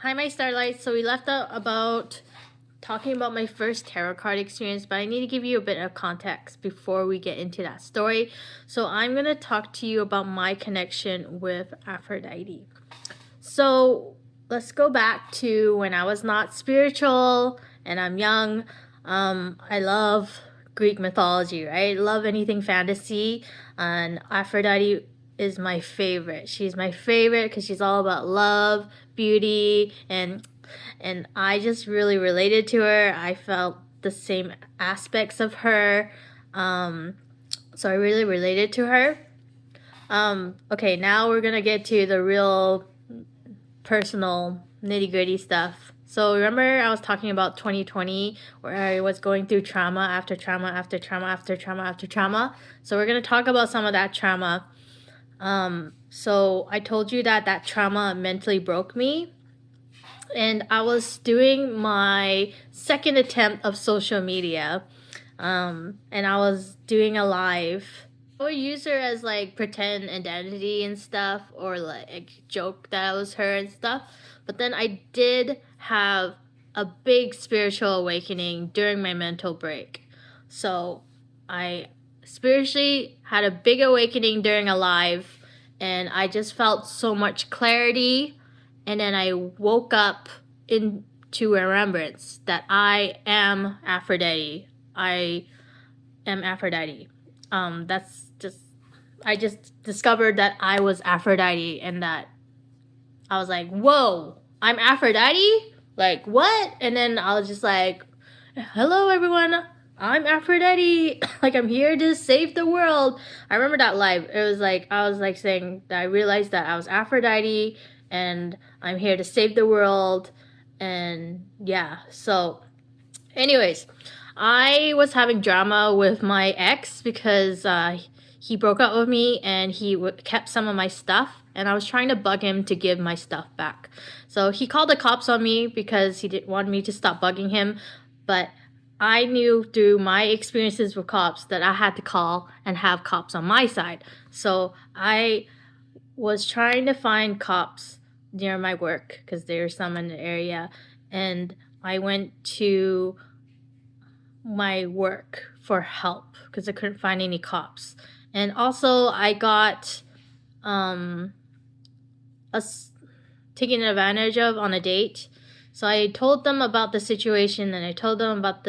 Hi, my Starlights. So we left out about talking about my first tarot card experience, but I need to give you a bit of context before we get into that story. So I'm going to talk to you about my connection with Aphrodite. So let's go back to when I was not spiritual and I'm young. I love Greek mythology, right? I love anything fantasy, and Aphrodite is my favorite. She's my favorite because she's all about love, beauty, and I just really related to her. I felt the same aspects of her, so I really related to her. Okay, now we're gonna get to the real personal nitty-gritty stuff. So remember I was talking about 2020 where I was going through trauma after trauma after trauma after trauma after trauma. So we're going to talk about some of that trauma. So I told you that trauma mentally broke me. And I was doing my second attempt of social media. And I was doing a live. I would use her as like pretend identity and stuff, or like joke that I was her and stuff. But then I did have a big spiritual awakening during my mental break. So I spiritually had a big awakening during a live, and I just felt so much clarity. And then I woke up into remembrance that I am Aphrodite. I am Aphrodite. I just discovered that I was Aphrodite, and that I was like, whoa, I'm Aphrodite? Like, what? And then I was just like, hello, everyone. I'm Aphrodite. Like, I'm here to save the world. I remember that live. It was like, I was like saying that I realized that I was Aphrodite and I'm here to save the world. And yeah, so anyways, I was having drama with my ex because he broke up with me and he kept some of my stuff, and I was trying to bug him to give my stuff back. So he called the cops on me because he didn't want me to stop bugging him, but I knew through my experiences with cops that I had to call and have cops on my side. So I was trying to find cops near my work because there's some in the area, and I went to my work for help because I couldn't find any cops. And also I got taken advantage of on a date. So I told them about the situation, and I told them about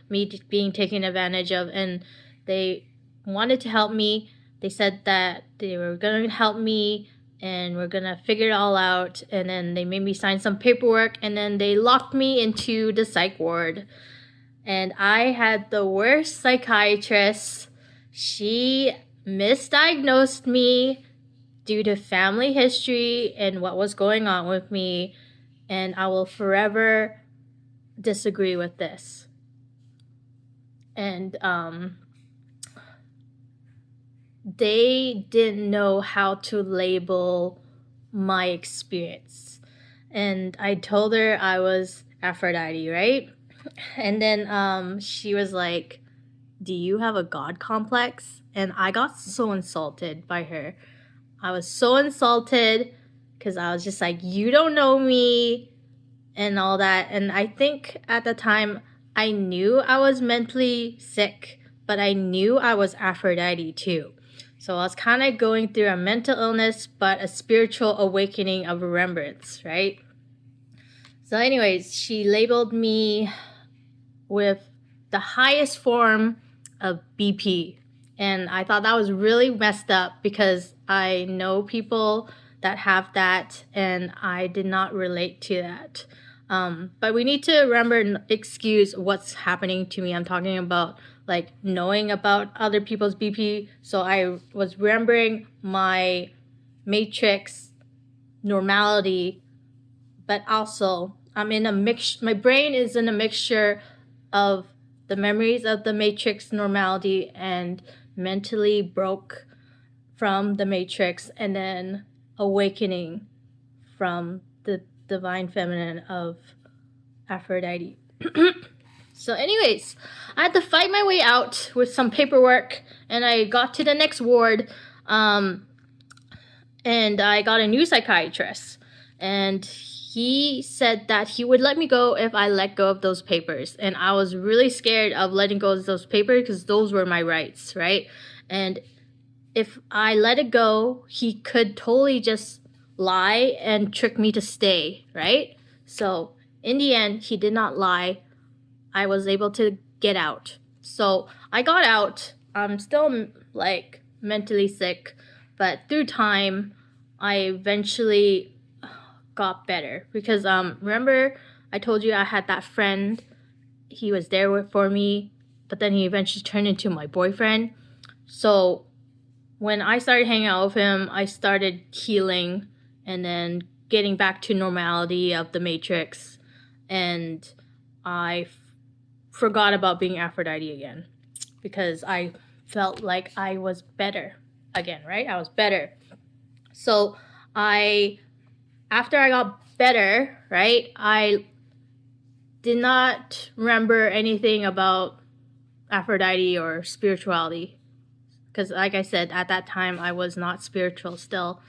me being taken advantage of, and they wanted to help me. They said that they were going to help me and we're going to figure it all out. And then they made me sign some paperwork, and then they locked me into the psych ward. And I had the worst psychiatrist. She misdiagnosed me due to family history and what was going on with me. And I will forever disagree with this. And they didn't know how to label my experience. And I told her I was Aphrodite, right? And then she was like, do you have a god complex? And I got so insulted by her. I was so insulted because I was just like, you don't know me and all that. And I think at the time I knew I was mentally sick, but I knew I was Aphrodite too. So I was kind of going through a mental illness, but a spiritual awakening of remembrance, right? So anyways, she labeled me with the highest form of BP. And I thought that was really messed up because I know people that have that, and I did not relate to that. But we need to remember and excuse what's happening to me. I'm talking about like knowing about other people's BP. So I was remembering my matrix normality, but also I'm in a mix. My brain is in a mixture of the memories of the matrix normality and mentally broke from the matrix, and then awakening from the divine feminine of Aphrodite. So anyways, I had to fight my way out with some paperwork, and I got to the next ward, and I got a new psychiatrist, and he said that he would let me go if I let go of those papers. And I was really scared of letting go of those papers because those were my rights, right? And if I let it go, he could totally just lie and trick me to stay, right? So in the end, he did not lie. I was able to get out. So I got out. I'm still like mentally sick, but through time, I eventually got better because remember I told you I had that friend. He was there for me, but then he eventually turned into my boyfriend. So when I started hanging out with him, I started healing and then getting back to normality of the Matrix, and I forgot about being Aphrodite again because I felt like I was better again, right? I was better. So after I got better, right, I did not remember anything about Aphrodite or spirituality because, like I said, at that time I was not spiritual still.